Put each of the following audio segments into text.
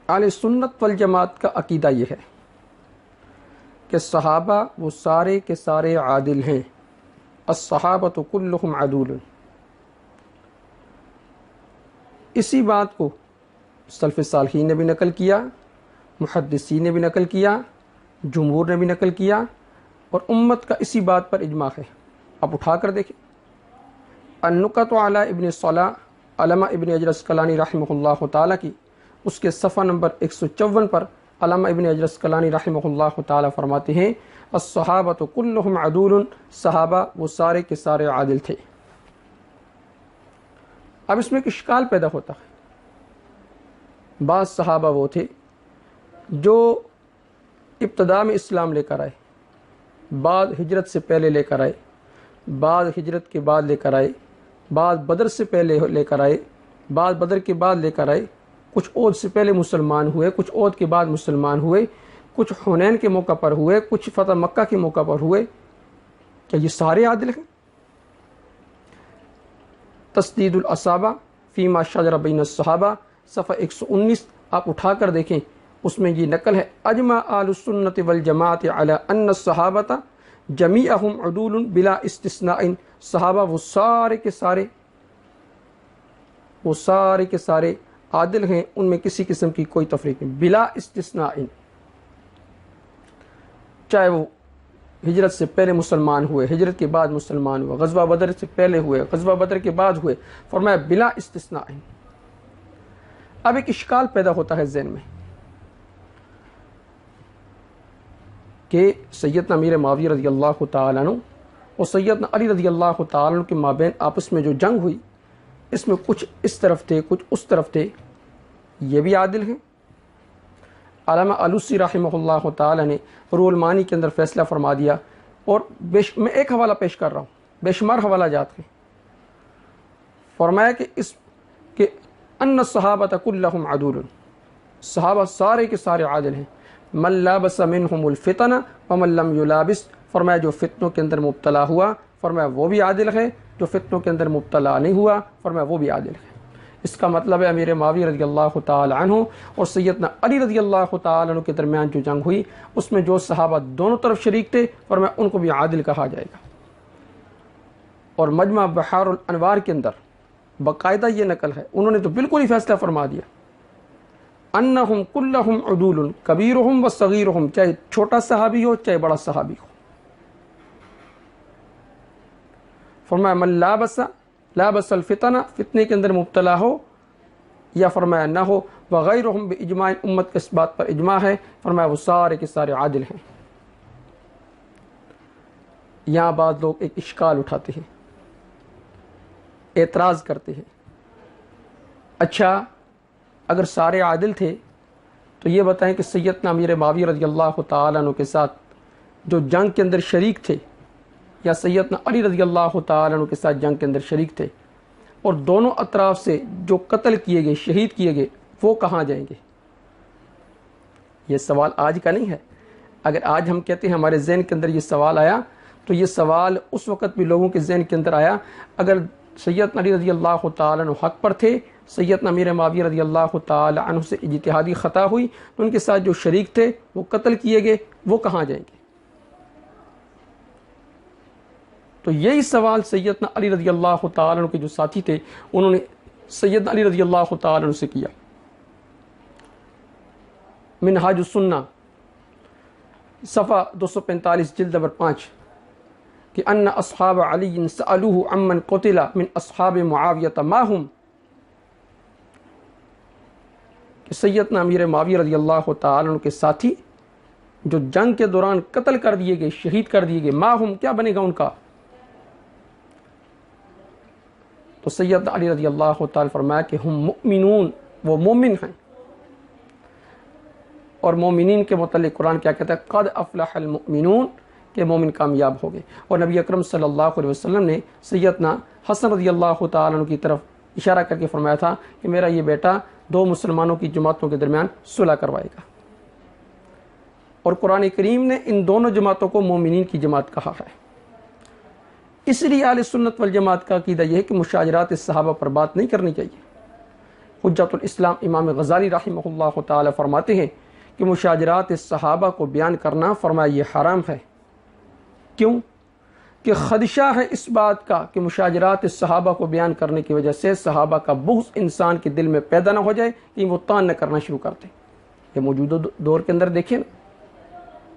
اہل سنت والجماعت کا عقیدہ یہ ہے کہ صحابہ وہ سارے کے سارے عادل ہیں. الصحابۃ کلہم عدول. اسی بات کو سلف صالحین نے بھی نقل کیا، محدثین نے بھی نقل کیا، جمہور نے بھی نقل کیا، اور امت کا اسی بات پر اجماع ہے. اب اٹھا کر دیکھیں النکت علی ابن صلاح، علامہ ابن حجر عسقلانی رحمہ اللہ تعالیٰ کی، اس کے صفحہ نمبر 154 پر علامہ ابن حجر عسقلانی رحمہ اللہ تعالیٰ فرماتے ہیں الصحابۃ کلہم عدول. صحابہ وہ سارے کے سارے عادل تھے. اب اس میں ایک اشکال پیدا ہوتا ہے. بعض صحابہ وہ تھے جو ابتداء میں اسلام لے کر آئے، بعض ہجرت سے پہلے لے کر آئے، بعض ہجرت کے بعد لے کر آئے، بعض بدر سے پہلے لے کر آئے، بعض بدر کے بعد لے کر آئے، کچھ عہد سے پہلے مسلمان ہوئے، کچھ عہد کے بعد مسلمان ہوئے، کچھ حنین کے موقع پر ہوئے، کچھ فتح مکہ کے موقع پر ہوئے. کیا یہ سارے عادل ہیں؟ تسدید الاصابہ فیما شجر بین الصحابہ صفحہ 119 آپ اٹھا کر دیکھیں، اس میں یہ نقل ہے اجمع اہل السنت والجماعت علی ان الصحابۃ جمیعہم عدول بلا استثناء. صحابہ وہ سارے کے سارے عادل ہیں، ان میں کسی قسم کی کوئی تفریق نہیں، بلا استثناء. چاہے وہ ہجرت سے پہلے مسلمان ہوئے، ہجرت کے بعد مسلمان ہوئے، غزوہ بدر سے پہلے ہوئے، غزوہ بدر کے بعد ہوئے، فرمایا بلا استثناء. اب ایک اشکال پیدا ہوتا ہے ذہن میں کہ سیدنا امیر معاویہ رضی اللہ تعالیٰ عنہ اور سیدنا علی رضی اللہ تعالیٰ عنہ کے مابین آپس میں جو جنگ ہوئی، اس میں کچھ اس طرف تھے کچھ اس طرف تھے، یہ بھی عادل ہیں. علامہ آلوسی رحمہ اللہ تعالیٰ نے روح المعانی کے اندر فیصلہ فرما دیا، اور میں ایک حوالہ پیش کر رہا ہوں، بے شمار حوالہ جات ہیں. فرمایا کہ ان الصحابۃ کلہم عدول. صحابہ سارے کے سارے عادل ہیں. من لابس منہم الفتن ومن لم یلابس. فرمایا جو فتنوں کے اندر مبتلا ہوا، فرمایا وہ بھی عادل ہے، جو فتنوں کے اندر مبتلا نہیں ہوا، فرمایا وہ بھی عادل ہے. اس کا مطلب ہے امیر معاویہ رضی اللہ تعالی عنہ اور سیدنا علی رضی اللہ تعالی عنہ کے درمیان جو جنگ ہوئی، اس میں جو صحابہ دونوں طرف شریک تھے، فرمایا ان کو بھی عادل کہا جائے گا. اور مجمع بحار الانوار کے اندر باقاعدہ یہ نقل ہے، انہوں نے تو بالکل ہی فیصلہ فرما دیا انہم کلہم عدول کبیرہم و صغیرہم، چاہے چھوٹا صحابی ہو چاہے بڑا صحابی ہو. فرمایا من لابس الفتنہ، فتنے کے اندر مبتلا ہو یا فرمایا نہ ہو، وغیرہم باجماع، امت کے اس بات پر اجماع ہے، فرمایا وہ سارے کے سارے عادل ہیں. یہاں بعض لوگ ایک اشکال اٹھاتے ہیں، اعتراض کرتے ہیں، اچھا اگر سارے عادل تھے تو یہ بتائیں کہ سیدنا امیر معاویہ رضی اللہ تعالیٰ عنہ کے ساتھ جو جنگ کے اندر شریک تھے، یا سیدنا علی رضی اللہ تعالیٰ عنہ کے ساتھ جنگ کے اندر شریک تھے، اور دونوں اطراف سے جو قتل کیے گئے، شہید کیے گئے، وہ کہاں جائیں گے؟ یہ سوال آج کا نہیں ہے. اگر آج ہم کہتے ہیں ہمارے ذہن کے اندر یہ سوال آیا، تو یہ سوال اس وقت بھی لوگوں کے ذہن کے اندر آیا اگر سیدنا علی رضی اللہ تعالیٰ عنہ حق پر تھے، سیدنا امیر معاویہ رضی اللہ تعالیٰ عنہ سے اجتہادی خطا ہوئی، تو ان کے ساتھ جو شریک تھے وہ قتل کیے گئے، وہ کہاں جائیں گے؟ تو یہی سوال سیدنا علی رضی اللہ تعالیٰ عنہ کے جو ساتھی تھے، انہوں نے سیدنا علی رضی اللہ تعالیٰ عنہ سے کیا. منہاج السنہ صفحہ 245 جلد نمبر 5 کہ ان اصحاب علی سألوه عمن قتل من اصحاب معاویہ ما هم، کہ سیدنا امیر معاویہ رضی اللہ تعالیٰ عنہ کے ساتھی جو جنگ کے دوران قتل کر دیے گئے، شہید کر دیے گئے، ما هم کیا بنے گا ان کا؟ تو سیدنا علی رضی اللہ تعالیٰ فرمایا کہ ہم مؤمنون، وہ مومن ہیں. اور مومنین کے متعلق قرآن کیا کہتا ہے؟ قد افلح المؤمنون، کہ مومن کامیاب ہو گئے. اور نبی اکرم صلی اللہ علیہ وسلم نے سیدنا حسن رضی اللہ تعالیٰ عنہ کی طرف اشارہ کر کے فرمایا تھا کہ میرا یہ بیٹا دو مسلمانوں کی جماعتوں کے درمیان صلح کروائے گا. اور قرآن کریم نے ان دونوں جماعتوں کو مومنین کی جماعت کہا ہے. اس لیے اہل سنت والجماعت کا عقیدہ یہ ہے کہ مشاجرات صحابہ پر بات نہیں کرنی چاہیے. حجت الاسلام امام غزالی رحمہ اللہ تعالی فرماتے ہیں کہ مشاجرات صحابہ کو بیان کرنا فرمایا یہ حرام ہے۔ کیوں؟ کہ خدشہ ہے اس بات کا کہ مشاجرات صحابہ کو بیان کرنے کی وجہ سے صحابہ کا بغض انسان کے دل میں پیدا نہ ہو جائے کہ وہ طعن نہ کرنا شروع کر دیں۔ یہ موجودہ دور کے اندر دیکھیں نا،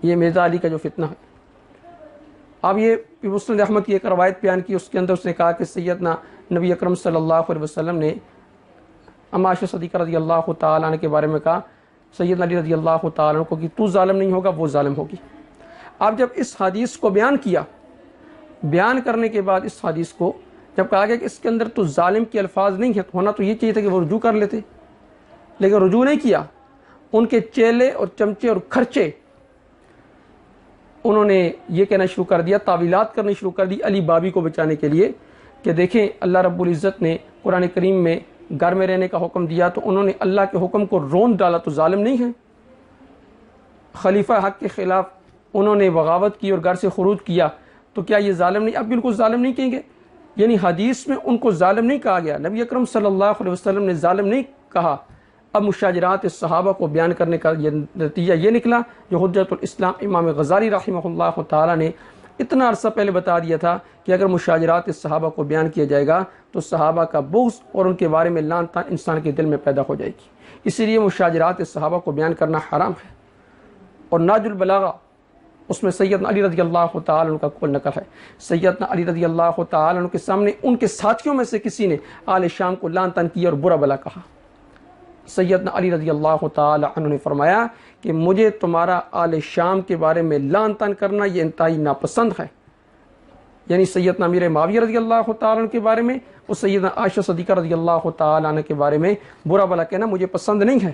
یہ مرزا علی کا جو فتنہ ہے۔ اب یہ مسند احمد کی ایک روایت بیان کی، اس کے اندر اس نے کہا کہ سیدنا نبی اکرم صلی اللہ علیہ وسلم نے اما عائشہ صدیقہ رضی اللہ تعالیٰ عنہ کے بارے میں کہا سیدنا علی رضی اللہ تعالیٰ عنہ کو کہ تو ظالم نہیں ہوگا، وہ ظالم ہوگی۔ اب جب اس حدیث کو بیان کیا، بیان کرنے کے بعد اس حدیث کو جب کہا گیا کہ اس کے اندر تو ظالم کے الفاظ نہیں ہے، ہونا تو یہ چاہیے تھا کہ وہ رجوع کر لیتے، لیکن رجوع نہیں کیا۔ ان کے چیلے اور چمچے اور خرچے انہوں نے یہ کہنا شروع کر دیا، تعویلات کرنی شروع کر دی علی بابی کو بچانے کے لیے کہ دیکھیں اللہ رب العزت نے قرآن کریم میں گھر میں رہنے کا حکم دیا تو انہوں نے اللہ کے حکم کو رون ڈالا، تو ظالم نہیں ہے۔ خلیفہ حق کے خلاف انہوں نے بغاوت کی اور گھر سے خروج کیا، تو کیا یہ ظالم نہیں؟ اب بالکل ظالم نہیں کہیں گے۔ یعنی حدیث میں ان کو ظالم نہیں کہا گیا، نبی اکرم صلی اللہ علیہ وسلم نے ظالم نہیں کہا۔ اب مشاجرات صحابہ کو بیان کرنے کا یہ نتیجہ یہ نکلا جو حجت الاسلام امام غزالی رحمہ اللہ تعالیٰ نے اتنا عرصہ پہلے بتا دیا تھا کہ اگر مشاجرات صحابہ کو بیان کیا جائے گا تو صحابہ کا بغض اور ان کے بارے میں لعن طعن انسان کے دل میں پیدا ہو جائے گی۔ اسی لیے مشاجرات صحابہ کو بیان کرنا حرام ہے۔ اور ناج البلاغہ اس میں سیدنا علی رضی اللہ تعالیٰ عنہ کا قول نقل ہے، سیدنا علی رضی اللہ تعالیٰ عنہ کے سامنے ان کے ساتھیوں میں سے کسی نے آل شام کو لعن طعن کیا اور برا بلا کہا۔ سیدنا علی رضی اللہ تعالی عنہ نے فرمایا کہ مجھے تمہارا آل شام کے بارے میں لعن طعن کرنا یہ انتہائی ناپسند ہے۔ یعنی سیدنا امیر معاویہ رضی اللہ تعالی عنہ کے بارے میں اور سیدنا عائشہ صدیقہ رضی اللہ تعالی عنہ کے بارے میں برا بلا کہنا مجھے پسند نہیں ہے۔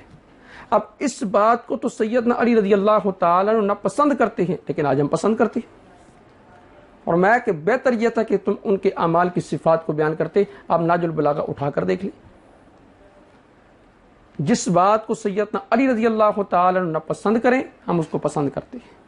اب اس بات کو تو سیدنا علی رضی اللہ تعالی عنہ ناپسند کرتے ہیں، لیکن آج ہم پسند کرتے ہیں۔ اور میں کہ بہتر یہ تھا کہ تم ان کے اعمال کی صفات کو بیان کرتے۔ آپ ناج البلاغہ اٹھا کر دیکھ لیں، جس بات کو سیدنا علی رضی اللہ تعالی عنہ ناپسند کریں ہم اس کو پسند کرتے ہیں۔